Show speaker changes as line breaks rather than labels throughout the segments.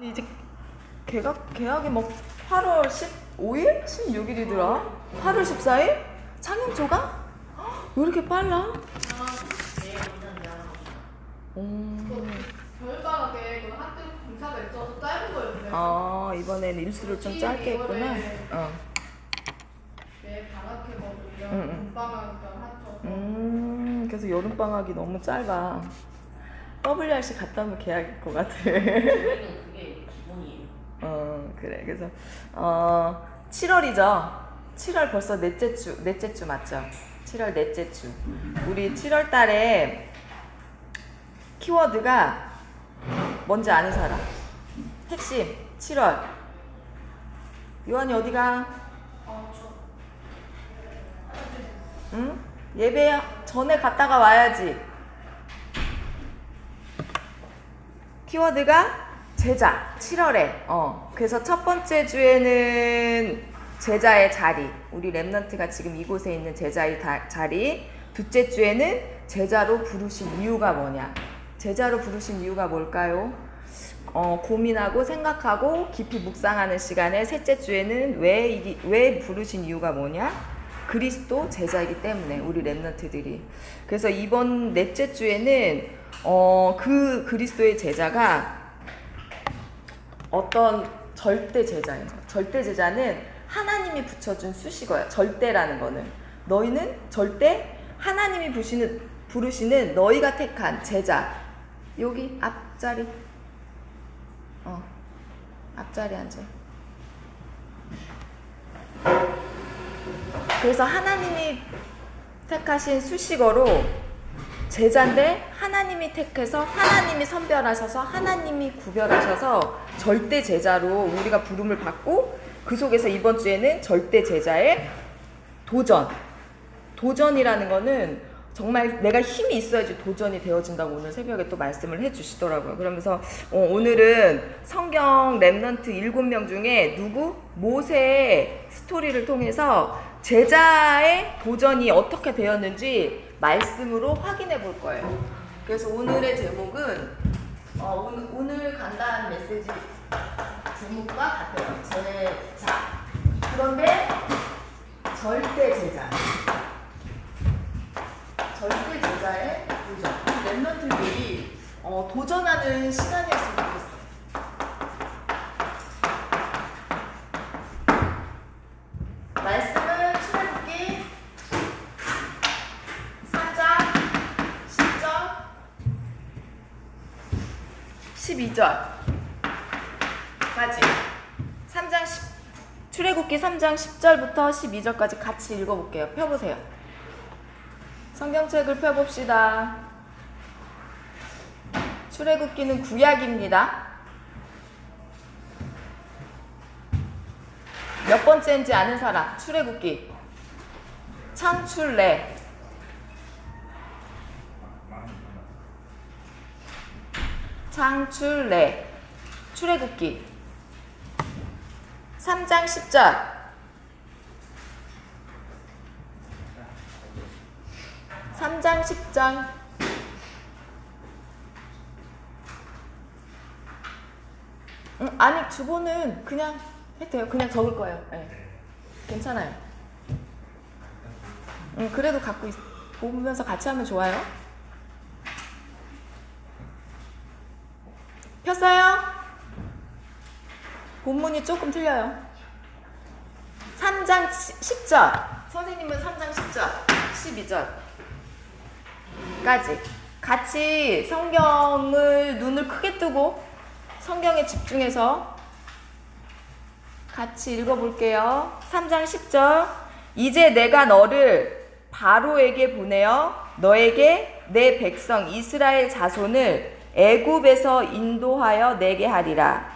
이제 계약이 뭐 8월 15일? 16일이더라. 8월 14일? 창임초가? 왜 이렇게 빨라?
겨울방학에 그 학교 공사가 있어서 짧은 거였는데.
이번에는 일수를 좀 짧게 했구나.
내 방학해거든요. 봄방학이랑 합쳐서.
그래서 여름방학이 너무 짧아. WRC 갔다 오면 계약일 것 같아.
그게 기본이에요.
그래. 그래서 7월이죠. 7월 벌써 넷째 주 맞죠? 7월 넷째 주. 우리 7월 달에 키워드가 뭔지 아는 사람? 핵심 7월. 요한이 어디가? 응? 예배 전에 갔다가 와야지. 키워드가 제자. 7월에. 그래서 첫 번째 주에는 제자의 자리. 우리 랩넌트가 지금 이곳에 있는 제자의 자리. 둘째 주에는 제자로 부르신 이유가 뭐냐? 제자로 부르신 이유가 뭘까요? 고민하고 생각하고 깊이 묵상하는 시간에 셋째 주에는 왜 부르신 이유가 뭐냐? 그리스도 제자이기 때문에 우리 랩넌트들이. 그래서 이번 넷째 주에는 그 그리스도의 제자가 어떤 절대 제자예요. 절대 제자는 하나님이 붙여준 수식어야. 절대라는 거는 너희는 절대 하나님이 부르시는 너희가 택한 제자. 여기 앞자리 앞자리 앉아. 그래서 하나님이 택하신 수식어로 제자인데 하나님이 택해서 하나님이 선별하셔서 하나님이 구별하셔서 절대 제자로 우리가 부름을 받고 그 속에서 이번 주에는 절대 제자의 도전이라는 거는 정말 내가 힘이 있어야지 도전이 되어진다고 오늘 새벽에 또 말씀을 해주시더라고요. 그러면서 오늘은 성경 랩넌트 7명 중에 모세의 스토리를 통해서 제자의 도전이 어떻게 되었는지 말씀으로 확인해 볼 거예요. 그래서 오늘의 제목은 오늘 간단한 메시지 제목과 같아요. 제자. 그런데 절대 제자. 절대 제자의 도전. 랩넌트들이 도전하는 시간이었으면 좋겠어요. 말씀은 출애굽기 4장 10절 12절까지 출애굽기 3장 10절부터 12절까지 같이 읽어볼게요. 펴보세요. 성경책을 펴봅시다. 출애굽기는 구약입니다. 몇 번째인지 아는 사람? 출애굽기 창출래. 출애굽기 3장 10절 3장 10절 아니 주보는 그냥 해도 돼요. 그냥 적을 거예요. 네. 괜찮아요. 그래도 보면서 같이 하면 좋아요. 폈어요? 본문이 조금 틀려요. 3장 10절 선생님은 3장 10절 12절까지 같이 성경을 눈을 크게 뜨고 성경에 집중해서 같이 읽어볼게요. 3장 10절 이제 내가 너를 바로에게 보내어 너에게 내 백성 이스라엘 자손을 애굽에서 인도하여 내게 하리라.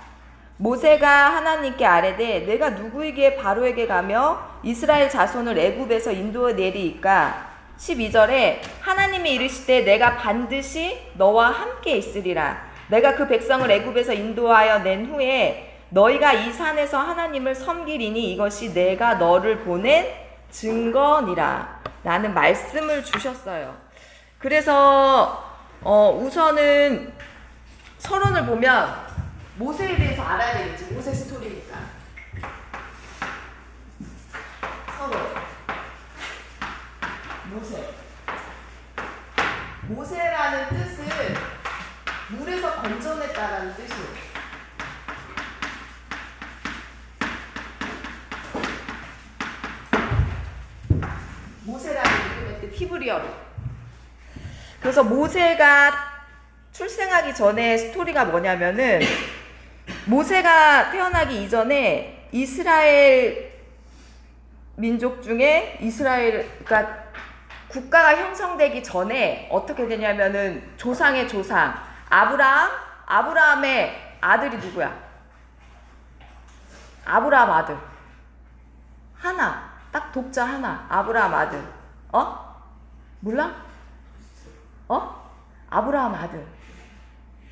모세가 하나님께 아뢰되 내가 누구에게 바로에게 가며 이스라엘 자손을 애굽에서 인도하내리이까. 12절에 하나님이 이르시되 내가 반드시 너와 함께 있으리라. 내가 그 백성을 애굽에서 인도하여 낸 후에 너희가 이 산에서 하나님을 섬기리니 이것이 내가 너를 보낸 증거니라. 라는 말씀을 주셨어요. 그래서 우선은 서론을 보면 모세에 대해서 알아야 되겠지. 모세 스토리니까. 서로 모세. 모세라는 뜻은 물에서 건져냈다라는 뜻이에요. 모세라는 이름의 뜻 히브리어로. 그래서 모세가 출생하기 전에 스토리가 뭐냐면은 모세가 태어나기 이전에 이스라엘 민족 중에 그러니까 국가가 형성되기 전에 어떻게 되냐면은 조상의 조상 아브라함의 아들이 누구야? 아브라함 아들 하나, 딱 독자 하나, 아브라함 아들. 몰라? 아브라함 아들.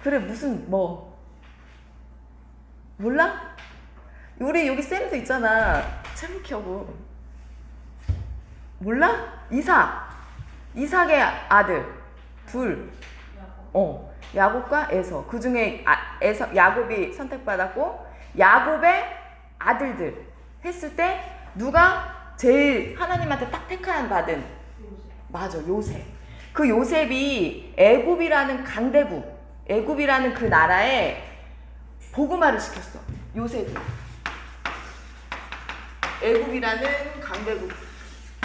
그래, 무슨 몰라? 우리 여기 쌤도 있잖아. 체르키하고. 몰라? 이삭의 아들 둘. 야곱과 에서. 그 중에 야곱이 선택받았고, 야곱의 아들들 했을 때 누가 제일 하나님한테 딱 택한 받은? 맞아, 요셉. 그 요셉이 애굽이라는 애굽이라는 그 나라에 복음화를 시켰어. 요셉이. 애굽이라는 강대국.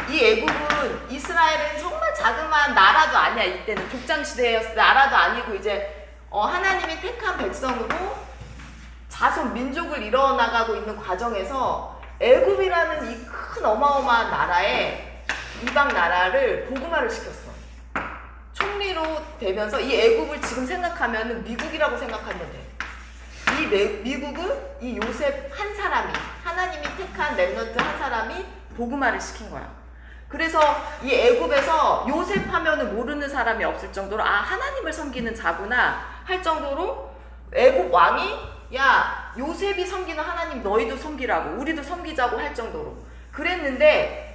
이 애굽은 이스라엘은 정말 자그마한 나라도 아니야. 이때는 족장 시대였을 때 나라도 아니고 이제 하나님이 택한 백성으로 자손 민족을 이뤄나가고 있는 과정에서 애굽이라는 이 큰 어마어마한 나라에 이방 나라를 복음화를 시켰어. 총리로 되면서 이 애굽을 지금 생각하면 미국이라고 생각하면 돼. 이 미국은 이 요셉 한 사람이, 하나님이 택한 렘넌트 한 사람이 복음화를 시킨 거야. 그래서 이 애굽에서 요셉 하면은 모르는 사람이 없을 정도로 하나님을 섬기는 자구나 할 정도로 애굽 왕이 야, 요셉이 섬기는 하나님 너희도 섬기라고, 우리도 섬기자고 할 정도로 그랬는데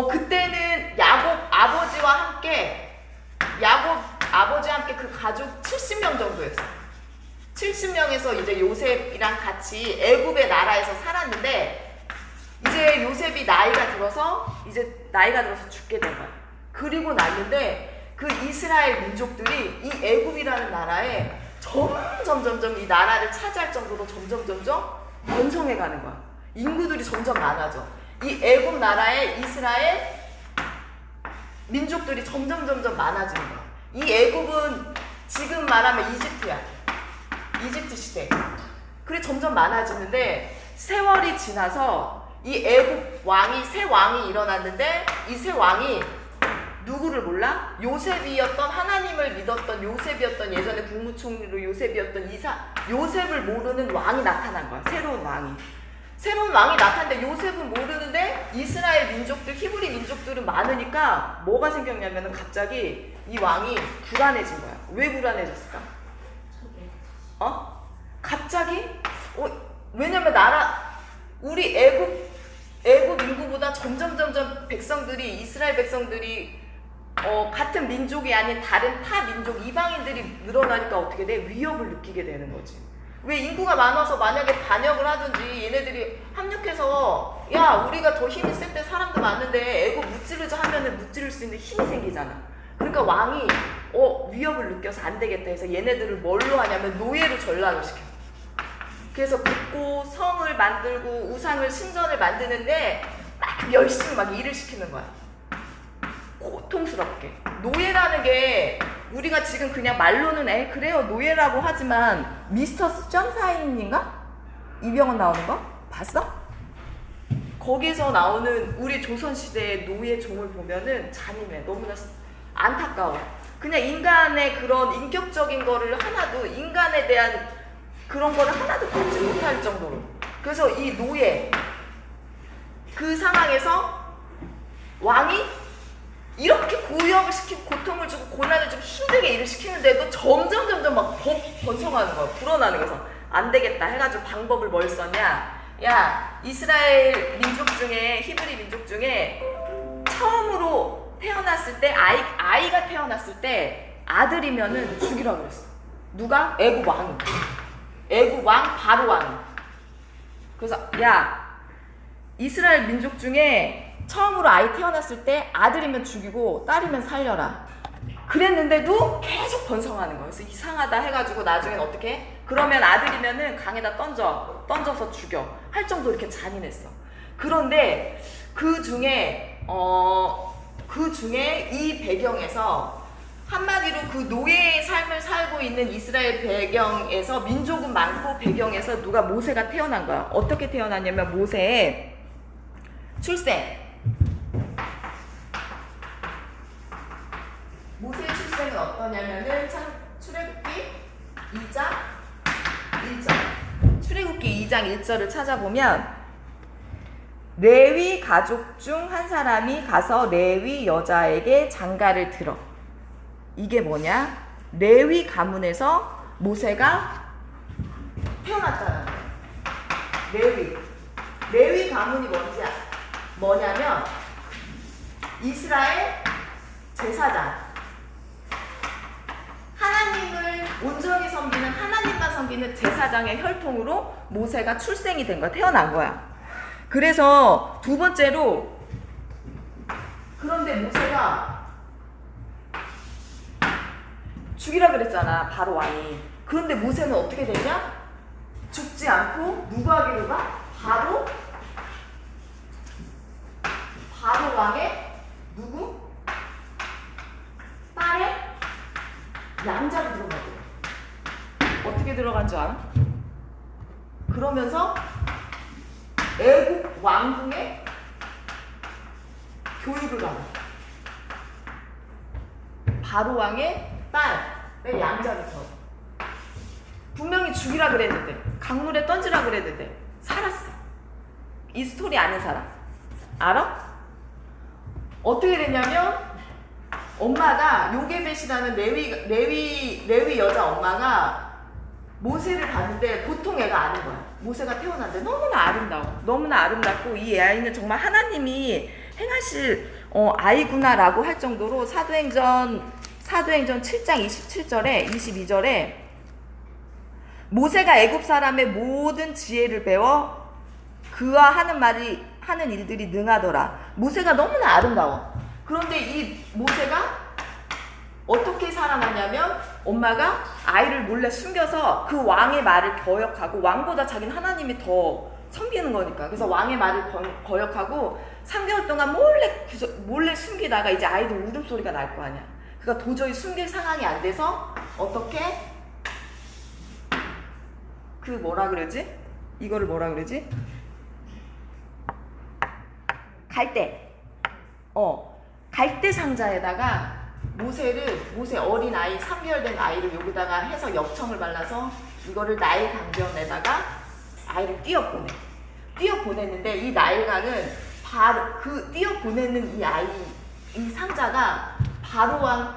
그때는 야곱 아버지와 함께 그 가족 70명 정도였어. 70명에서 이제 요셉이랑 같이 애굽의 나라에서 살았는데, 이제 요셉이 나이가 들어서 죽게 된 거야. 그리고 났는데 그 이스라엘 민족들이 이 애굽이라는 나라에 점점 이 나라를 차지할 정도로 점점 번성해 가는 거야. 인구들이 점점 많아져. 이 애굽 나라에 이스라엘 민족들이 점점 많아지는 거야. 이 애굽은 지금 말하면 이집트야. 이집트 시대. 그래 점점 많아지는데 세월이 지나서 이 애굽 새 왕이 일어났는데, 이 새 왕이 누구를 몰라? 요셉이었던, 하나님을 믿었던 요셉이었던, 예전에 국무총리로 요셉이었던 요셉을 모르는 왕이 나타난 거야. 새로운 왕이 나타났는데 요셉은 모르는데 이스라엘 민족들, 히브리 민족들은 많으니까 뭐가 생겼냐면은 갑자기 이 왕이 불안해진 거야. 왜 불안해졌을까? 갑자기? 왜냐면 우리 애굽 인구보다 점점 백성들이, 이스라엘 백성들이 같은 민족이 아닌 다른 타 민족 이방인들이 늘어나니까 어떻게 돼? 위협을 느끼게 되는 거지. 왜? 인구가 많아서 만약에 반역을 하든지 얘네들이 합력해서 야, 우리가 더 힘이 센 때 사람도 많은데 애굽 무찌르자 하면은 무찌를 수 있는 힘이 생기잖아. 그러니까 왕이 위협을 느껴서 안 되겠다 해서 얘네들을 뭘로 하냐면 노예로 전락을 시켜. 그래서 굳고 성을 만들고 우상을, 신전을 만드는데 막 열심히 막 일을 시키는 거야. 고통스럽게. 노예라는 게 우리가 지금 그냥 말로는 그래요 노예라고 하지만, 미스터 선샤인인가? 이병헌 나오는 거? 봤어? 거기서 나오는 우리 조선시대의 노예 종을 보면은 잔인해. 너무나 안타까워. 그냥 인간의 그런 인격적인 거를 하나도, 인간에 대한 그런 거를 하나도 받지 못할 정도로. 그래서 이 노예, 그 상황에서 왕이 이렇게 고역을 시키고 고통을 주고 고난을 주고 힘들게 일을 시키는데도 점점 막 번성하는 거야. 불어나는 거에서 안 되겠다 해가지고 방법을 뭘 썼냐? 야, 이스라엘 민족 중에, 히브리 민족 중에 처음으로 태어났을 때, 아이가 태어났을 때 아들이면은 죽이라고 그랬어. 누가? 애굽 왕이. 애굽 왕 바로 왕. 그래서 야, 이스라엘 민족 중에 처음으로 아이 태어났을 때 아들이면 죽이고 딸이면 살려라. 그랬는데도 계속 번성하는 거예요. 그래서 이상하다 해가지고 나중엔 어떻게 해? 그러면 아들이면은 강에다 던져서 죽여 할 정도로 이렇게 잔인했어. 그런데 그 중에 이 배경에서 한마디로 그 노예의 삶을 살고 있는 이스라엘 배경에서 민족은 많고 배경에서 누가 모세가 태어난 거야. 어떻게 태어났냐면 모세의 출생. 모세의 출생은 어떠냐면은 출애굽기 2장 1절. 출애굽기 2장 1절을 찾아보면 레위 가족 중 한 사람이 가서 레위 여자에게 장가를 들어. 이게 뭐냐? 레위 가문에서 모세가 태어났다는 거예요. 레위 가문이 뭐냐면 이스라엘 제사장, 하나님을 온전히 섬기는, 하나님만 섬기는 제사장의 혈통으로 모세가 출생이 된 거야. 태어난 거야. 그래서 두 번째로, 그런데 모세가 죽이라 그랬잖아, 바로 왕이. 그런데 모세는 어떻게 되냐? 죽지 않고 누구에게로 가? 바로 왕의 누구? 딸의 양자로 들어가고. 어떻게 들어간 줄 알아? 그러면서 애국 왕궁에 교육을 가고, 바로 왕의 딸의 양자로 들어. 분명히 죽이라 그랬는데, 강물에 던지라 그랬는데 살았어. 이 스토리 아는 사람 알아? 어떻게 됐냐면 엄마가 요게벳이라는 레위 여자 엄마가 모세를 봤는데 보통 애가 아는 거야. 모세가 태어났는데 너무나 아름답고 이 아이는 정말 하나님이 행하실 아이구나라고 할 정도로 사도행전 7장 27절에 22절에 모세가 애굽 사람의 모든 지혜를 배워 그와 하는 일들이 능하더라. 모세가 너무나 아름다워. 그런데 이 모세가 어떻게 살아나냐면 엄마가 아이를 몰래 숨겨서 그 왕의 말을 거역하고, 왕보다 자기는 하나님이 더 섬기는 거니까, 그래서 왕의 말을 거역하고 3개월 동안 몰래 숨기다가 이제 아이들 울음소리가 날 거 아니야. 그러니까 도저히 숨길 상황이 안 돼서 어떻게 이거를 뭐라 그러지? 갈대 상자에다가 모세 어린 아이 3개월 된 아이를 여기다가 해서 엽청을 발라서 이거를 나일 강변에다가 아이를 띄어보냈는데 이 나일강은 바로 그 띄어보내는 이 상자가 바로 왕의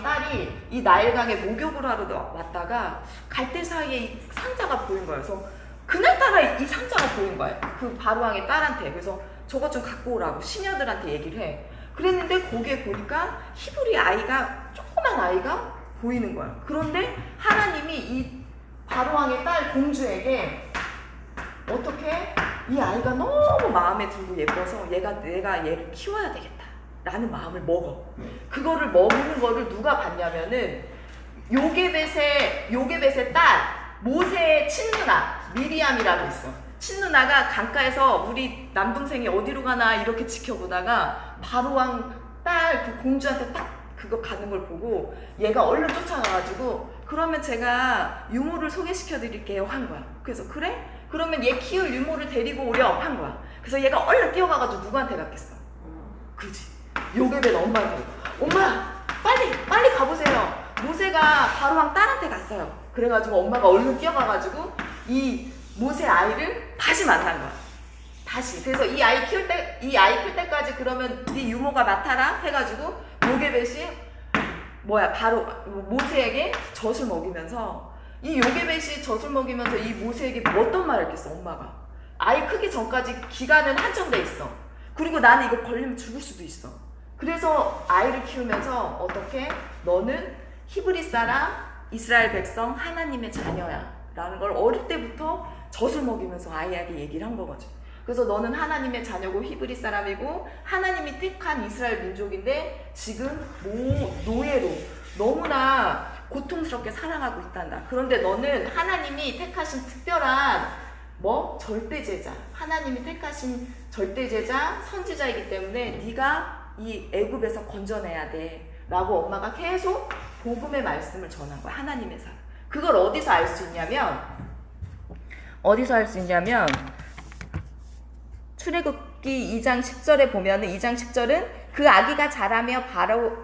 딸이 이 나일강에 목욕을 하러 왔다가 갈대 사이에 이 상자가 보인 거예요. 그래서 그날따라 이 상자가 보인 거예요. 그 바로 왕의 딸한테. 그래서 저것 좀 갖고 오라고 시녀들한테 얘기를 해. 그랬는데 거기에 보니까 히브리 조그만 아이가 보이는 거야. 그런데 하나님이 이 바로 왕의 딸 공주에게 어떻게 이 아이가 너무 마음에 들고 예뻐서 내가 얘를 키워야 되겠다 라는 마음을 먹어. 그거를 먹는 거를 누가 봤냐면은 요게벳의 딸 모세의 친누나 미리암이라고 있어. 친누나가 강가에서 우리 남동생이 어디로 가나 이렇게 지켜보다가 바로 왕 딸 그 공주한테 딱 그거 가는 걸 보고 얘가 얼른 쫓아가가지고 그러면 제가 유모를 소개시켜 드릴게요 한 거야. 그래서 그래? 그러면 얘 키울 유모를 데리고 오렴 한 거야. 그래서 얘가 얼른 뛰어가가지고 누구한테 갔겠어? 그지? 요게벳 엄마한테. 엄마 빨리 가보세요. 모세가 바로 왕 딸한테 갔어요. 그래가지고 엄마가 얼른 뛰어가가지고 이 모세 아이를 다시 만난 거야. 다시. 그래서 이 아이 클 때까지 그러면 네 유모가 맡아라 해가지고 요게벳이 바로 모세에게 젖을 먹이면서 이 요게벳이 젖을 먹이면서 이 모세에게 어떤 말을 했겠어 엄마가. 아이 크기 전까지 기간은 한정돼 있어. 그리고 나는 이거 걸리면 죽을 수도 있어. 그래서 아이를 키우면서 어떻게 너는 히브리 사람 이스라엘 백성 하나님의 자녀야 라는 걸 어릴 때부터 젖을 먹이면서 아이에게 얘기를 한 거거든. 그래서 너는 하나님의 자녀고 히브리 사람이고 하나님이 택한 이스라엘 민족인데 지금 노예로 너무나 고통스럽게 살아가고 있단다. 그런데 너는 하나님이 택하신 특별한 절대제자, 하나님이 택하신 절대제자, 선지자이기 때문에 네가 이 애굽에서 건져내야 돼 라고 엄마가 계속 복음의 말씀을 전한 거야. 하나님의 사람. 그걸 어디서 알 수 있냐면 출애굽기 2장 10절에 보면은 2장 10절은 그 아기가 자라며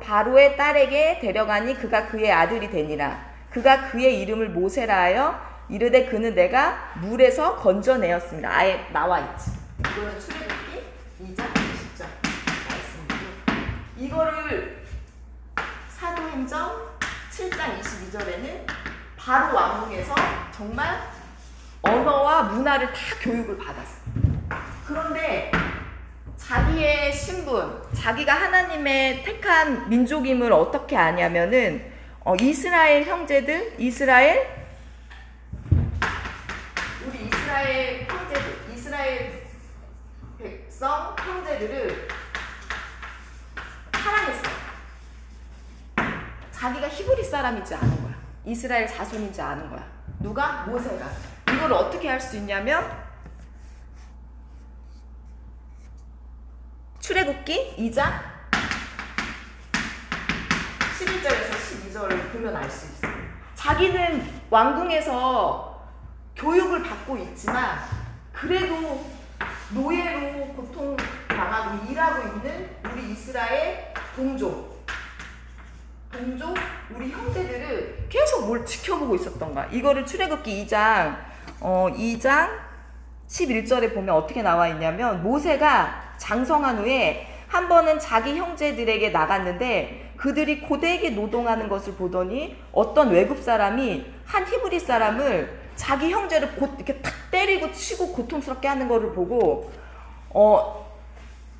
바로의 딸에게 데려가니 그가 그의 아들이 되니라. 그가 그의 이름을 모세라 하여 이르되 그는 내가 물에서 건져내었습니다. 아예 나와 있지. 이거는 출애굽기 2장 10절 말씀이고, 이거를 사도행전 7장 22절에는 바로 왕궁에서 정말 언어와 문화를 다 교육을 받았어. 그런데 자기의 신분, 자기가 하나님의 택한 민족임을 어떻게 아냐면은 이스라엘 형제들, 우리 이스라엘 형제들, 이스라엘 백성 형제들을 사랑했어. 자기가 히브리 사람이지 않은 거야. 이스라엘 자손이지 않은 거야. 누가? 모세가. 이걸 어떻게 할 수 있냐면 출애굽기 2장 11절에서 12절을 보면 알 수 있어요. 자기는 왕궁에서 교육을 받고 있지만 그래도 노예로 고통당하고 일하고 있는 우리 이스라엘 동족 우리 형제들을 계속 뭘 지켜보고 있었던 거야. 이거를 출애굽기 2장 11절에 보면 어떻게 나와 있냐면 모세가 장성한 후에 한 번은 자기 형제들에게 나갔는데 그들이 고되게 노동하는 것을 보더니 어떤 외국 사람이 한 히브리 사람을 자기 형제를 이렇게 탁 때리고 치고 고통스럽게 하는 거를 보고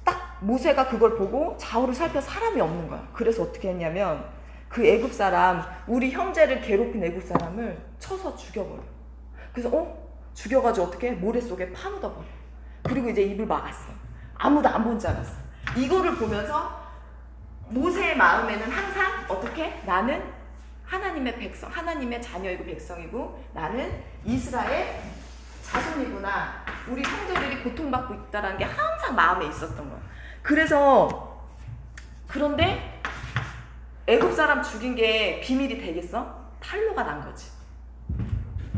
딱 모세가 그걸 보고 좌우를 살펴 사람이 없는 거야. 그래서 어떻게 했냐면 그 애굽 사람, 우리 형제를 괴롭힌 애굽 사람을 쳐서 죽여버려. 그래서 죽여가지고 어떻게 모래 속에 파묻어버려. 그리고 이제 입을 막았어. 아무도 안 본 줄 알았어. 이거를 보면서 모세의 마음에는 항상 어떻게? 나는 하나님의 백성, 하나님의 자녀이고 백성이고 나는 이스라엘 자손이구나. 우리 형제들이 고통받고 있다는 게 항상 마음에 있었던 거야. 그런데 애굽 사람 죽인 게 비밀이 되겠어? 탄로가 난 거지.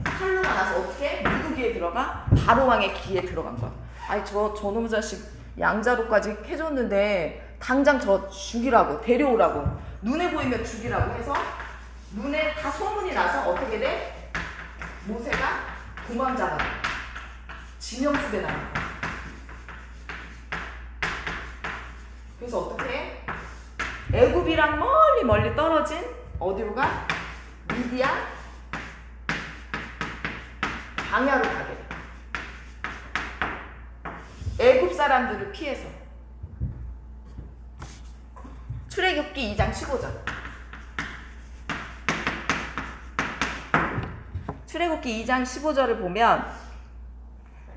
탄로가 나서 어떻게? 누구 귀에 들어가? 바로 왕의 귀에 들어간 거야. 아니 저놈의 자식 양자로까지 해줬는데 당장 저 죽이라고 데려오라고 눈에 보이면 죽이라고 해서 눈에 다 소문이 나서 어떻게 돼? 모세가 도망자가 진영숲에 나가. 그래서 어떻게 해? 애굽이랑 멀리 떨어진 어디로 가? 미디안 광야로 가게 돼. 애굽 사람들을 피해서. 출애굽기 2장 15절. 출애굽기 2장 15절을 보면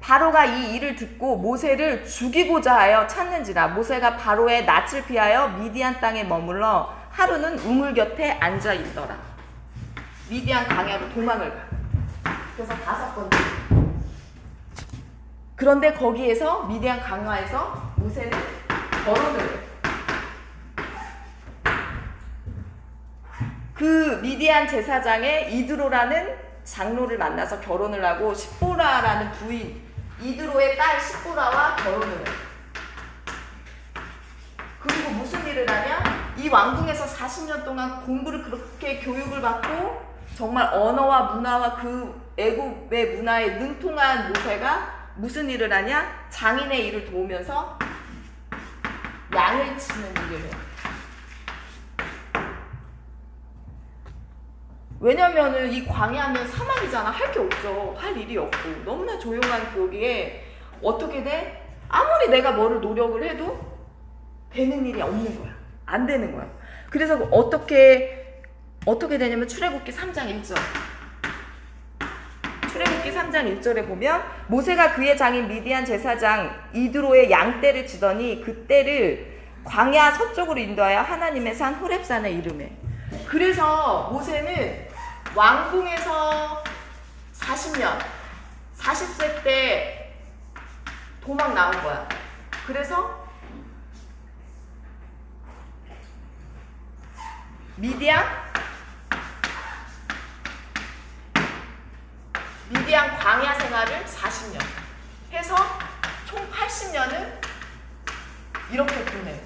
바로가 이 일을 듣고 모세를 죽이고자 하여 찾는지라. 모세가 바로의 낯을 피하여 미디안 땅에 머물러 하루는 우물 곁에 앉아 있더라. 미디안 광야로 도망을 가. 그래서 5번. 그런데 거기에서 미디안 강화에서 모세는 결혼을 해. 그 미디안 제사장의 이드로라는 장로를 만나서 결혼을 하고 십보라라는 부인 이드로의 딸 십보라와 결혼을 해. 그리고 무슨 일을 하냐? 이 왕궁에서 40년 동안 공부를 그렇게 교육을 받고 정말 언어와 문화와 그 애굽의 문화에 능통한 모세가 무슨 일을 하냐? 장인의 일을 도우면서 양을 치는 일을 해. 왜냐면은 이 광야는 사막이잖아. 할 게 없어. 할 일이 없고 너무나 조용한 거기에 어떻게 돼? 아무리 내가 뭐를 노력을 해도 되는 일이 없는 거야. 안 되는 거야. 그래서 어떻게 어떻게 되냐면 출애굽기 3장 1절. 출애굽기 3장 1절에 보면 모세가 그의 장인 미디안 제사장 이드로의 양떼를 치더니 그 떼를 광야 서쪽으로 인도하여 하나님의 산 호렙산에 이르매. 그래서 모세는 왕궁에서 40년 40세 때 도망 나온 거야. 그래서 미디안 광야 생활을 40년 해서 총 80년을 이렇게 보내.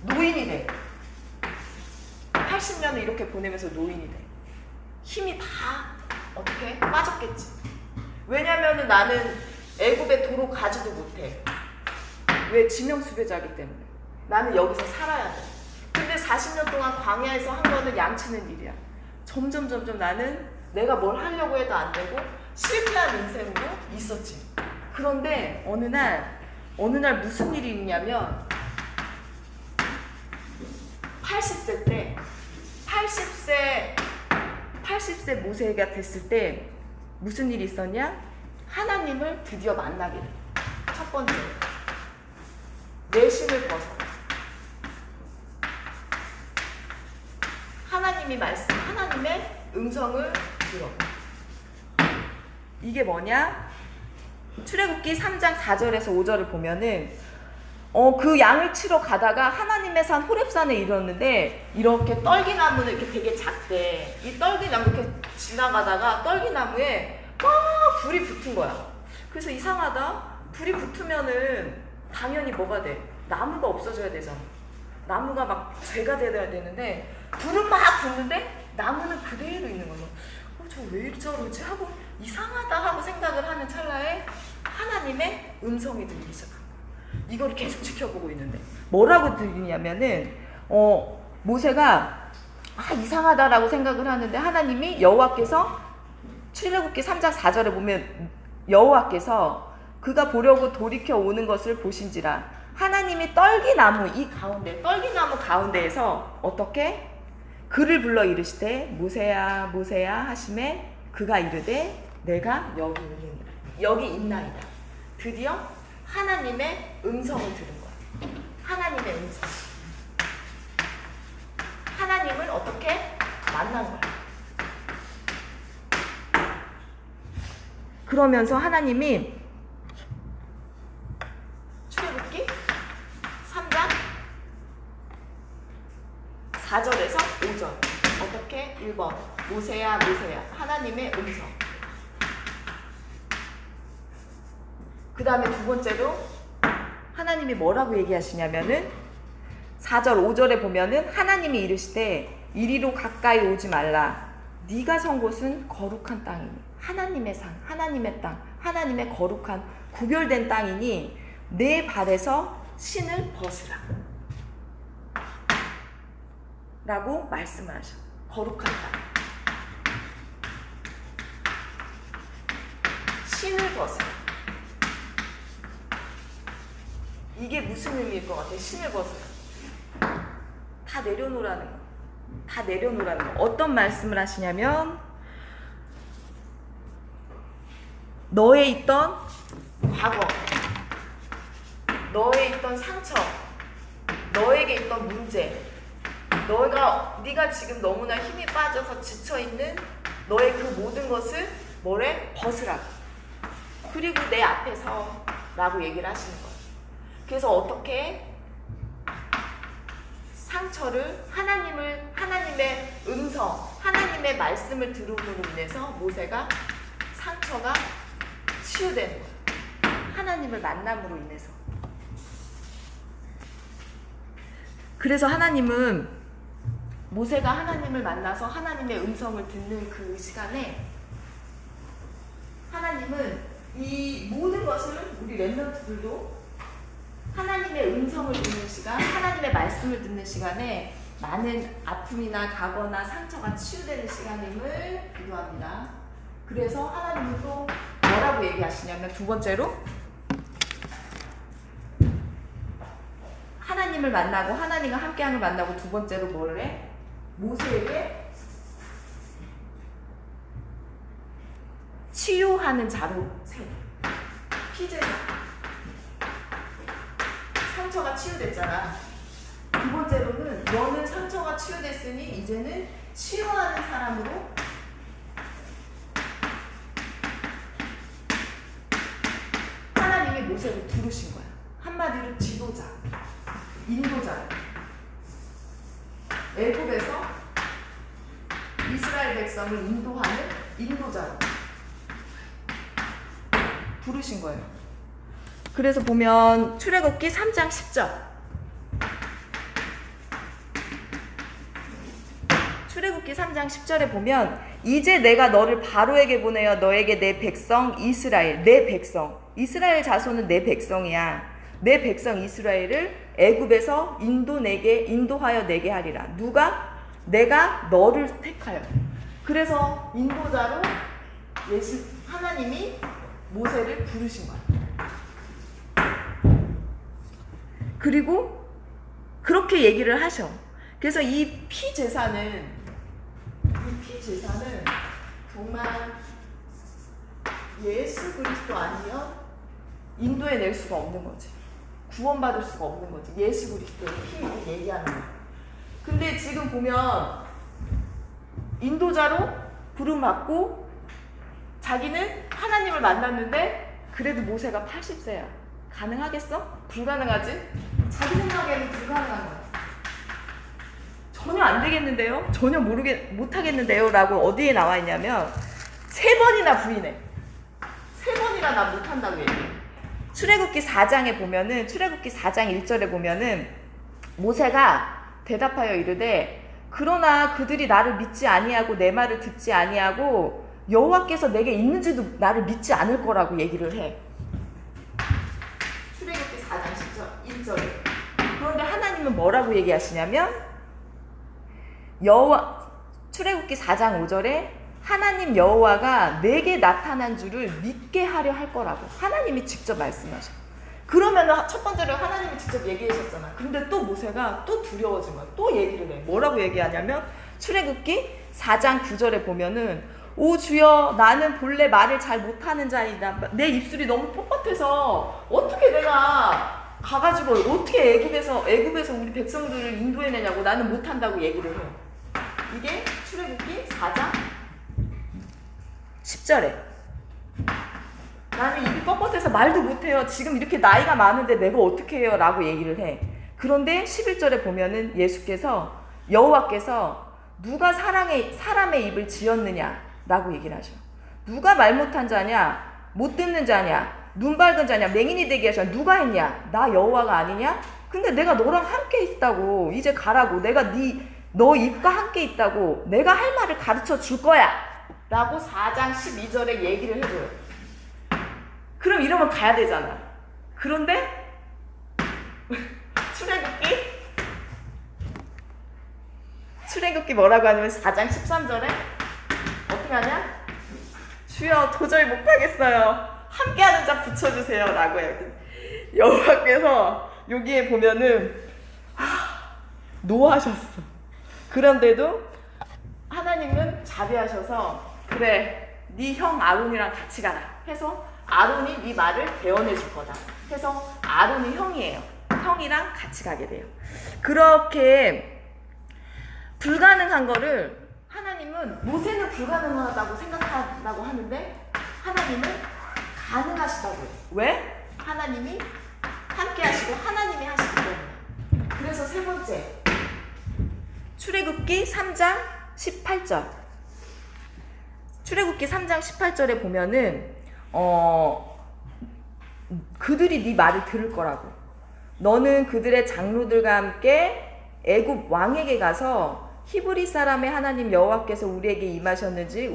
노인이 돼. 80년을 이렇게 보내면서 노인이 돼. 힘이 다 어떻게 빠졌겠지. 왜냐면은 나는 애굽에 도로 가지도 못해. 왜? 지명수배자이기 때문에. 나는 여기서 살아야 돼. 근데 40년 동안 광야에서 한 거는 양치는 일이야. 점점 나는 내가 뭘 하려고 해도 안 되고 실패한 인생으로 있었지. 그런데 어느 날 무슨 일이 있냐면 80세 때 80세 모세가 됐을 때 무슨 일이 있었냐? 하나님을 드디어 만나게 돼. 첫 번째, 내심을 벗어. 하나님의 음성을 들어. 이게 뭐냐? 출애굽기 3장 4절에서 5절을 보면은 그 양을 치러 가다가 하나님의 산 호렙산에 이르렀는데 이렇게 떨기나무는 이렇게 되게 작대. 이 떨기나무 이렇게 지나가다가 떨기나무에 막 불이 붙은 거야. 그래서 이상하다. 불이 붙으면은 당연히 뭐가 돼? 나무가 없어져야 되잖아. 나무가 막 죄가 되어야 되는데 불은 막 붙는데 나무는 그대로 있는 거야. 저 왜 저러지 하고 이상하다 하고 생각을 하는 찰나에 하나님의 음성이 들리기 시작한 거야. 이걸 계속 지켜보고 있는데 뭐라고 들리냐면은 모세가 이상하다라고 생각을 하는데 하나님이 여호와께서 출애굽기 3장 4절에 보면 여호와께서 그가 보려고 돌이켜 오는 것을 보신지라 하나님이 떨기나무 가운데에서 어떻게 그를 불러 이르시되 모세야 모세야 하시매 그가 이르되 내가 여기 있나이다. 드디어 하나님의 음성을 들은 거야. 하나님의 음성. 하나님을 어떻게 만난 거야. 그러면서 하나님이 출애굽기 3장 4절에서 5절 어떻게 1번 모세야 모세야 하나님의 음성. 그 다음에 두 번째로 하나님이 뭐라고 얘기하시냐면은 4절 5절에 보면은 하나님이 이르시되 이리로 가까이 오지 말라. 네가 선 곳은 거룩한 땅이니 하나님의 산 하나님의 땅 하나님의 거룩한 구별된 땅이니 내 발에서 신을 벗으라 라고 말씀을 하셔. 거룩한 땅 신을 벗으라. 이게 무슨 의미일 것 같아? 신을 벗으라. 다 내려놓으라는 거. 다 내려놓으라는 거. 어떤 말씀을 하시냐면 너에 있던 과거, 너에 있던 상처, 너에게 있던 문제, 네가 지금 너무나 힘이 빠져서 지쳐있는 너의 그 모든 것을 뭐래? 벗으라. 그리고 내 앞에서 라고 얘기를 하시는 거예요. 그래서 어떻게 상처를 하나님의 음성, 하나님의 말씀을 들음으로 인해서 모세가 상처가 치유되는 거예요. 하나님을 만남으로 인해서. 그래서 모세가 하나님을 만나서 하나님의 음성을 듣는 그 시간에 하나님은 이 모든 것을 우리 렘넌트들도 하나님의 음성을 듣는 시간, 하나님의 말씀을 듣는 시간에 많은 아픔이나 과거나 상처가 치유되는 시간임을 기도합니다. 그래서 하나님은 또 뭐라고 얘기하시냐면 두 번째로 하나님을 만나고 하나님과 함께함을 만나고 두 번째로 뭐를 해? 모세에게 치유하는 자로 세워. 피제사. 상처가 치유됐잖아. 두 번째로는 너는 상처가 치유됐으니 이제는 치유하는 사람으로 하나님이 모세를 부르신 거야. 한마디로 지도자, 인도자. 애굽에서 이스라엘 백성을 인도하는 인도자로 부르신 거예요. 그래서 보면 출애굽기 3장 10절. 출애굽기 3장 10절에 보면 이제 내가 너를 바로에게 보내어 너에게 내 백성 이스라엘, 내 백성 이스라엘 자손은 내 백성이야. 내 백성 이스라엘을 애굽에서 인도하여 내게 하리라. 누가? 내가 너를 택하여. 그래서 인도자로 하나님이 모세를 부르신 거야. 그리고 그렇게 얘기를 하셔. 그래서 이 피제사는 정말 예수 그리스도 아니면 인도해낼 수가 없는 거지. 구원받을 수가 없는 거지. 예수 그리스도의 피를 얘기하는 거야. 근데 지금 보면 인도자로 부름받고 자기는 하나님을 만났는데 그래도 모세가 80세야. 가능하겠어? 불가능하지? 자기 생각에는 불가능한 거야. 전혀 안 되겠는데요? 전혀 못하겠는데요? 라고 어디에 나와 있냐면 3번이나 부인해. 3번이나 나 못한다고 얘기해. 출애굽기 4장에 보면은 출애굽기 4장 1절에 보면은 모세가 대답하여 이르되 그러나 그들이 나를 믿지 아니하고 내 말을 듣지 아니하고 여호와께서 내게 있는지도 나를 믿지 않을 거라고 얘기를 해. 출애굽기 4장 1절에. 그런데 하나님은 뭐라고 얘기하시냐면 출애굽기 4장 5절에 하나님 여호와가 내게 나타난 줄을 믿게 하려 할 거라고 하나님이 직접 말씀하셔. 그러면 첫 번째로 하나님이 직접 얘기하셨잖아. 근데 또 모세가 또 두려워진 거야. 또 얘기를 해. 뭐라고 얘기하냐면 출애굽기 4장 9절에 보면은 오 주여 나는 본래 말을 잘 못하는 자이다. 내 입술이 너무 뻣뻣해서 어떻게 내가 가가지고 어떻게 애굽에서 우리 백성들을 인도해내냐고 나는 못한다고 얘기를 해요. 이게 출애굽기 4장 10절에 나는 입이 뻣뻣해서 말도 못해요. 지금 이렇게 나이가 많은데 내가 어떻게 해요? 라고 얘기를 해. 그런데 11절에 보면은 예수께서 여호와께서 누가 사람의 입을 지었느냐 라고 얘기를 하셔. 누가 말 못한 자냐? 못 듣는 자냐? 눈 밝은 자냐? 맹인이 되게 하셔. 누가 했냐? 나 여호와가 아니냐? 근데 내가 너랑 함께 있다고. 이제 가라고. 내가 너 입과 함께 있다고. 내가 할 말을 가르쳐 줄 거야 라고 4장 12절에 얘기를 해줘요. 그럼 이러면 가야 되잖아. 그런데 출애굽기 뭐라고 하냐면 4장 13절에 어떻게 하냐? 주여 도저히 못 가겠어요. 함께하는 자 붙여주세요 라고 해요. 여호와께서 여기에 보면은 노하셨어. 그런데도 하나님은 자비하셔서 그래 네 형 아론이랑 같이 가라 해서 아론이 네 말을 대언해 줄 거다 해서 아론이 형이에요. 형이랑 같이 가게 돼요. 그렇게 불가능한 거를 하나님은 모세는 불가능하다고 생각한다고 하는데 하나님은 가능하시다고 해요. 왜? 하나님이 함께 하시고 하나님이 하시기 때문에. 그래서 세 번째 출애굽기 3장 18절. 출애굽기 3장 18절에 보면은 그들이 네 말을 들을 거라고. 너는 그들의 장로들과 함께 애굽 왕에게 가서 히브리 사람의 하나님 여호와께서 우리에게 임하셨는지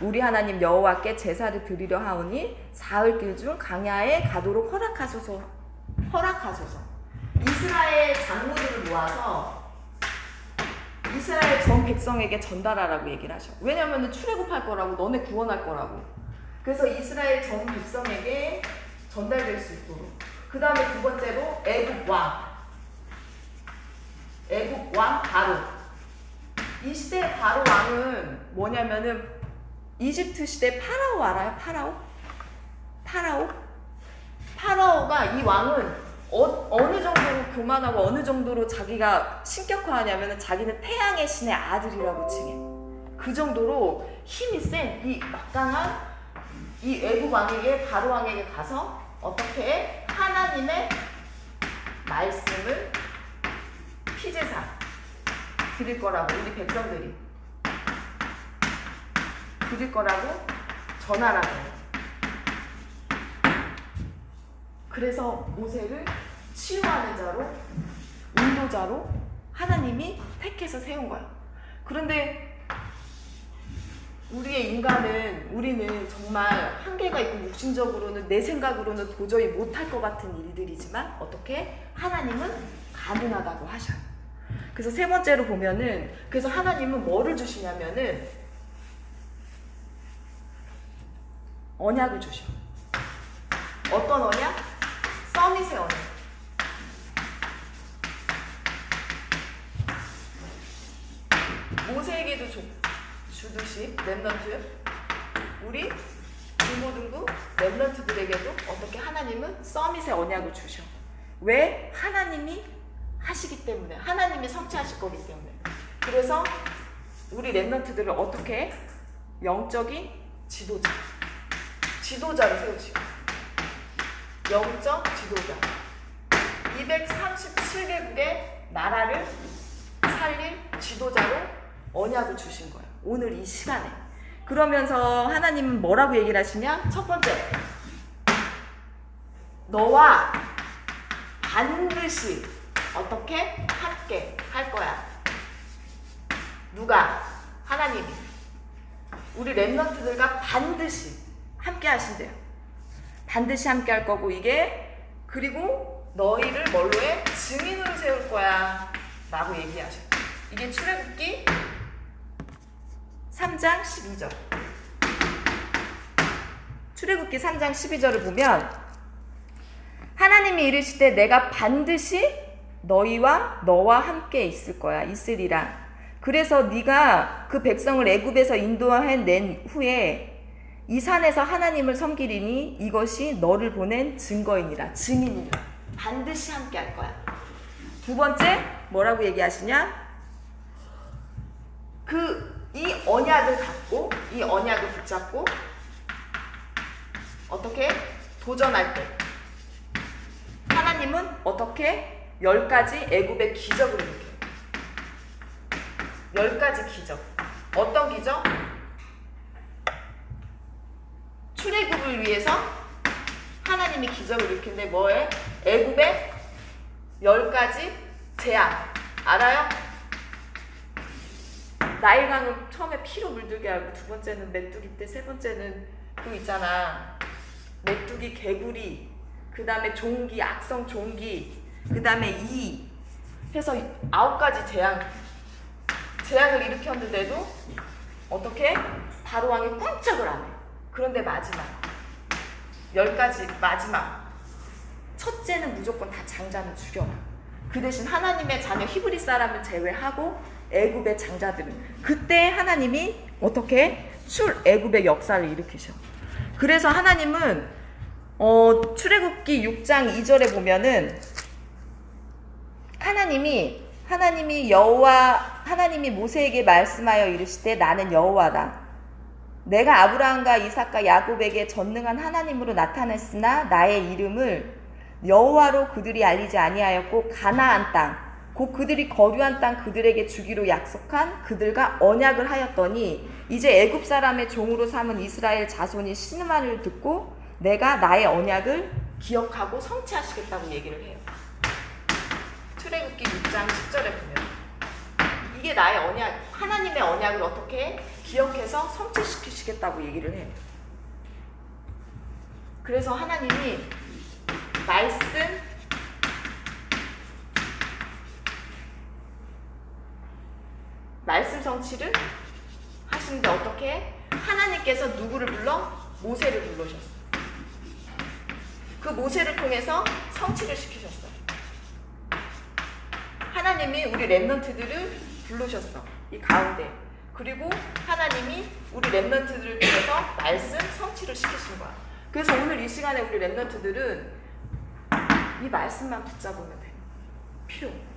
우리 하나님 여호와께 제사를 드리려 하오니 사흘길 중 광야에 가도록 허락하소서. 이스라엘 장로들을 모아서 이스라엘 전 백성에게 전달하라고 얘기를 하셔. 왜냐하면 출애굽할 거라고, 너네 구원할 거라고. 그래서 이스라엘 전 백성에게 전달될 수 있도록. 그 다음에 두 번째로 애굽 왕 바로. 이 시대 바로 왕은 뭐냐면은 이집트 시대 파라오 알아요? 파라오가 이 왕은 어느 정도로 교만하고 어느 정도로 자기가 신격화하냐면 자기는 태양의 신의 아들이라고 칭해. 그 정도로 힘이 센 이 막강한 이 애굽 왕에게 바로 왕에게 가서 어떻게 해? 하나님의 말씀을 피제사 드릴 거라고 우리 백성들이 드릴 거라고 전하라고 해요. 그래서 모세를 치유하는 자로 인도자로 하나님이 택해서 세운 거야. 그런데 우리는 정말 한계가 있고 육신적으로는 내 생각으로는 도저히 못할 것 같은 일들이지만 어떻게 하나님은 가능하다고 하셔요. 그래서 세 번째로 보면은 그래서 하나님은 뭐를 주시냐면은 언약을 주셔. 어떤 언약? 서밋의 언약. 모세에게도 주듯이 렘넌트 우리 중고등부 렘넌트들에게도 어떻게 하나님은 서밋의 언약을 주셔. 왜? 하나님이 하시기 때문에 하나님이 성취하실 거기 때문에. 그래서 우리 렘넌트들을 어떻게 해? 영적인 지도자를 세우시고 영적 지도자 237개국의 나라를 살릴 지도자로 언약을 주신 거예요. 오늘 이 시간에. 그러면서 하나님은 뭐라고 얘기를 하시냐? 첫 번째, 너와 반드시 어떻게 함께 할 거야. 누가? 하나님이. 우리 렘넌트들과 반드시 함께 하신대요. 반드시 함께 할 거고 이게 그리고 너희를 뭘로 해? 증인으로 세울 거야 라고 얘기하셔. 이게 출애굽기 3장 12절. 출애굽기 3장 12절을 보면 하나님이 이르시되 내가 반드시 너와 함께 있을 거야. 있으리라. 그래서 네가 그 백성을 애굽에서 인도해낸 후에 이 산에서 하나님을 섬기리니 이것이 너를 보낸 증거이니라. 증인이라. 반드시 함께 할 거야. 두 번째 뭐라고 얘기하시냐? 이 언약을 갖고 이 언약을 붙잡고 어떻게 도전할 때 하나님은 어떻게 10가지 애굽의 기적을 일으켜요. 10가지 기적. 어떤 기적? 출애굽을 위해서 하나님이 기적을 일으키는데 뭐예요? 애굽의 10가지 재앙. 알아요? 나일강은 처음에 피로 물들게 하고 두 번째는 메뚜기 때, 세 번째는 그 있잖아. 메뚜기, 개구리, 그 다음에 종기, 악성 종기, 그 다음에 이 해서 9가지 재앙을 일으켰는데도 어떻게? 바로 왕이 꼼짝을 안 해. 그런데 마지막 10가지 마지막 첫째는 무조건 다 장자는 죽여라. 그 대신 하나님의 자녀 히브리 사람을 제외하고 애굽의 장자들은 그때 하나님이 어떻게 애굽의 역사를 일으키셔. 그래서 하나님은 출애굽기 6장 2절에 보면은 하나님이 모세에게 말씀하여 이르시되 나는 여호와다. 내가 아브라함과 이삭과 야곱에게 전능한 하나님으로 나타냈으나 나의 이름을 여호와로 그들이 알리지 아니하였고 가나안 땅 곧 그들이 거류한 땅 그들에게 주기로 약속한 그들과 언약을 하였더니 이제 애굽 사람의 종으로 삼은 이스라엘 자손이 신음하를 듣고 내가 나의 언약을 기억하고 성취하시겠다고 얘기를 해요. 출애굽기 6장 10절에 보면 이게 나의 언약, 하나님의 언약을 어떻게 기억해서 성취시키시겠다고 얘기를 해요. 그래서 하나님이 말씀 성취를 하시는데 어떻게? 하나님께서 누구를 불러? 모세를 부르셨어. 그 모세를 통해서 성취를 시키셨어. 하나님이 우리 렘넌트들을 부르셨어. 이 가운데. 그리고 하나님이 우리 렘넌트들을 통해서 말씀 성취를 시키신 거야. 그래서 오늘 이 시간에 우리 렘넌트들은 이 말씀만 붙잡으면 돼. 필요 없고.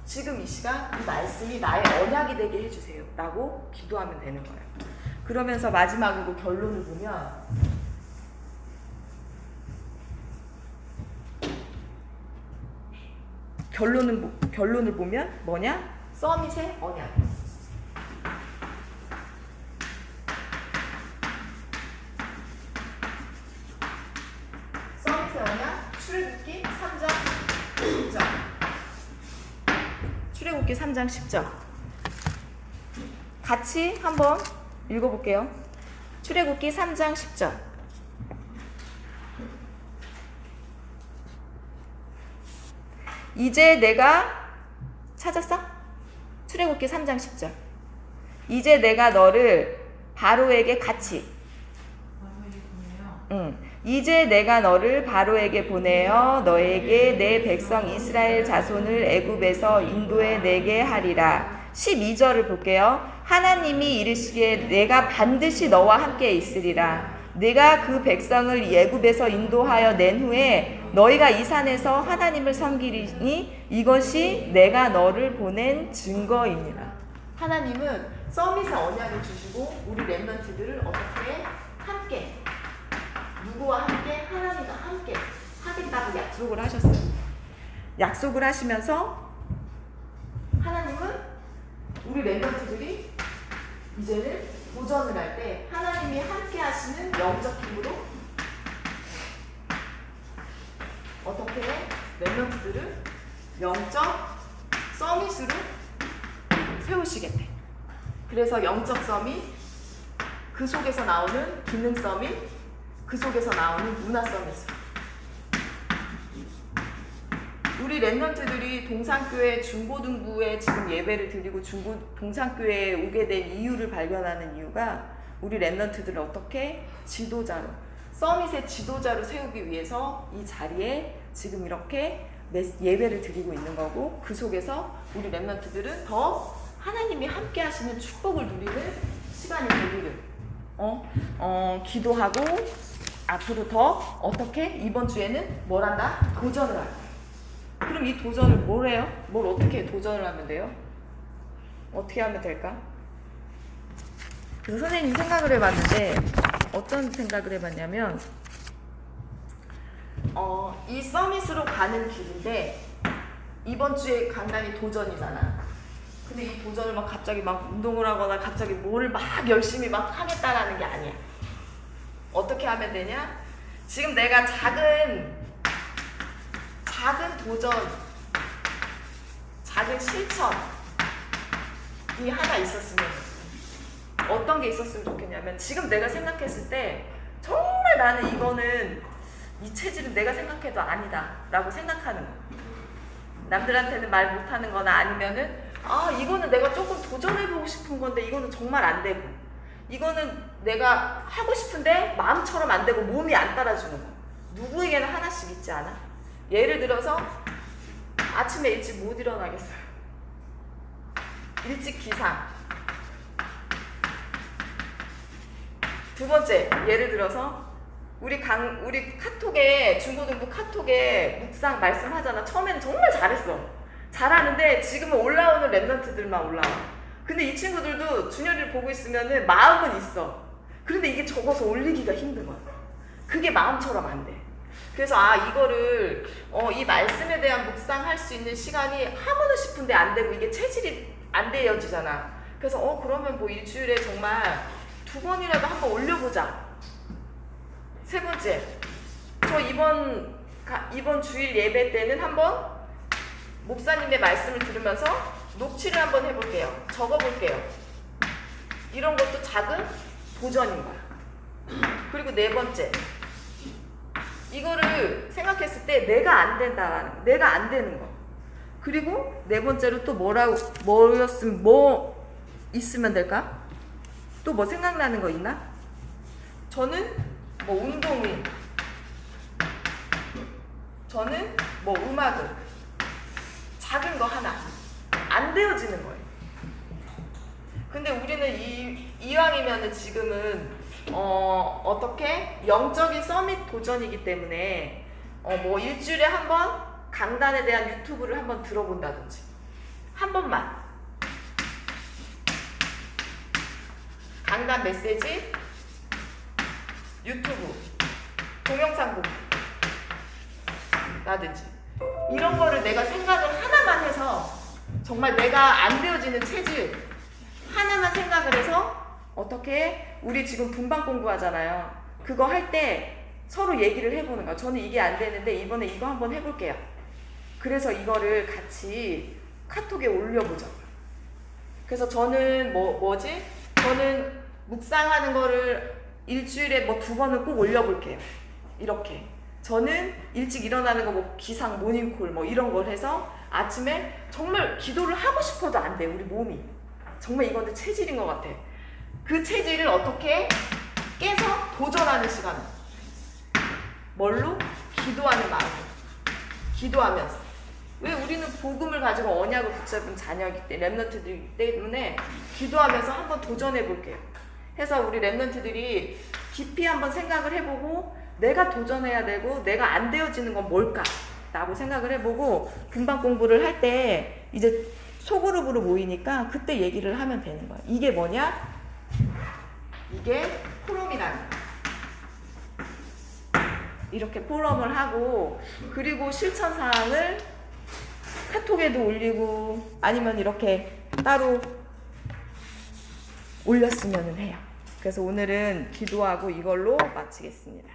지금 이 시간 이 말씀이 나의 언약이 되게 해주세요 라고 기도하면 되는 거예요. 그러면서 마지막으로 결론을 보면 결론을 보면 뭐냐? 서밋의 언약. 서밋의 언약 출애굽기 3장 10절. 출애굽기 3장 10절. 같이 한번 읽어볼게요. 출애굽기 3장 10절. 이제 내가 찾았어? 출애굽기 3장 10절. 이제 내가 너를 바로에게 같이 이제 내가 너를 바로에게 보내어 너에게 내 백성 이스라엘 자손을 애굽에서 인도해 내게 하리라. 12절을 볼게요. 하나님이 이르시기에 내가 반드시 너와 함께 있으리라. 내가 그 백성을 애굽에서 인도하여 낸 후에 너희가 이 산에서 하나님을 섬기리니 이것이 내가 너를 보낸 증거이니라. 하나님은 서밋의 언약을 주시고 우리 렘넌트들을 어떻게 함께 누구와 함께? 하나님과 함께 하겠다고 약속을 하셨어요. 약속을 하시면서 하나님은 우리 렘넌트들이 이제는 도전을 할 때 하나님이 함께 하시는 영적 힘으로 어떻게 렘넌트들을 영적 서밋으로 세우시겠대. 그래서 영적 서밋, 그 속에서 나오는 기능 서밋, 그 속에서 나오는 문화 서밋. 우리 렘넌트들이 동산교회 중고등부에 지금 예배를 드리고 동산교회에 오게 된 이유를 발견하는 이유가 우리 렘넌트들을 어떻게 지도자로, 서밋의 지도자로 세우기 위해서 이 자리에 지금 이렇게 예배를 드리고 있는 거고, 그 속에서 우리 렘넌트들은 더 하나님이 함께 하시는 축복을 누리는 시간이 되기를 기도하고, 앞으로 더 어떻게 이번 주에는 뭘 한다? 도전을 할 거야. 그럼 이 도전을 뭘 해요? 뭘 어떻게 도전을 하면 돼요? 어떻게 하면 될까? 그래서 선생님이 생각을 해봤는데, 어떤 생각을 해봤냐면, 이 서밋으로 가는 길인데 이번 주에 간단히 도전이잖아. 근데 이 도전을 막 갑자기 막 운동을 하거나 갑자기 뭘 막 열심히 막 하겠다라는 게 아니야. 어떻게 하면 되냐? 지금 내가 작은 도전, 작은 실천이 하나 있었으면, 어떤 게 있었으면 좋겠냐면, 지금 내가 생각했을 때 정말 나는 이거는 이 체질은 내가 생각해도 아니다 라고 생각하는 거. 남들한테는 말 못하는 거나 아니면은 이거는 내가 조금 도전해보고 싶은 건데 이거는 정말 안 되고, 이거는 내가 하고 싶은데 마음처럼 안 되고 몸이 안 따라주는 거. 누구에게나 하나씩 있지 않아? 예를 들어서 아침에 일찍 못 일어나겠어요. 일찍 기상. 두 번째, 예를 들어서 우리 카톡에, 중고등부 카톡에 묵상 말씀하잖아. 처음에는 정말 잘했어. 잘하는데 지금은 올라오는 렘넌트들만 올라와. 근데 이 친구들도 준열이를 보고 있으면은 마음은 있어. 그런데 이게 적어서 올리기가 힘든 거야. 그게 마음처럼 안 돼. 그래서 이거를 이 말씀에 대한 묵상할 수 있는 시간이 하고는 싶은데 안 되고, 이게 체질이 안 되어지잖아. 그래서 그러면 뭐 일주일에 정말 2번이라도 한번 올려보자. 세 번째, 저 이번 주일 예배 때는 한번 목사님의 말씀을 들으면서 녹취를 한번 해볼게요. 적어볼게요. 이런 것도 작은 도전인 거야. 그리고 네 번째, 이거를 생각했을 때 내가 안 된다라는 거, 내가 안 되는 거. 그리고 네 번째로 또 뭐 있으면 될까? 또 뭐 생각나는 거 있나? 저는 뭐 운동이, 저는 뭐 음악을, 작은 거 하나 안 되어지는 거예요. 근데 우리는 이왕이면은 지금은 어떻게 영적인 서밋 도전이기 때문에 뭐 일주일에 한 번 강단에 대한 유튜브를 한번 들어본다든지 한 번만 강단 메시지 유튜브 동영상 보기 라든지 이런 거를 내가 생각을 하나만 해서 정말 내가 안 되어지는 체질 하나만 생각을 해서 어떻게 우리 지금 분반 공부하잖아요. 그거 할 때 서로 얘기를 해보는 거야. 저는 이게 안 되는데 이번에 이거 한번 해볼게요. 그래서 이거를 같이 카톡에 올려보자. 그래서 저는 저는 묵상하는 거를 일주일에 뭐 2번은 꼭 올려볼게요. 이렇게. 저는 일찍 일어나는 거 뭐 기상 모닝콜 뭐 이런 걸 해서 아침에 정말 기도를 하고 싶어도 안 돼. 우리 몸이. 정말 이건 체질인 것 같아. 그 체질을 어떻게 깨서 도전하는 시간. 뭘로? 기도하는 마음으로. 기도하면서. 왜 우리는 복음을 가지고 언약을 붙잡은 자녀이기 때문에 렘넌트들이기 때문에 기도하면서 한번 도전해 볼게요. 해서 우리 렘넌트들이 깊이 한번 생각을 해보고 내가 도전해야 되고 내가 안 되어지는 건 뭘까? 라고 생각을 해보고 분반 공부를 할 때 이제 소그룹으로 모이니까 그때 얘기를 하면 되는 거야. 이게 뭐냐? 이게 포럼이라는 거야. 이렇게 포럼을 하고 그리고 실천 사항을 카톡에도 올리고 아니면 이렇게 따로 올렸으면 해요. 그래서 오늘은 기도하고 이걸로 마치겠습니다.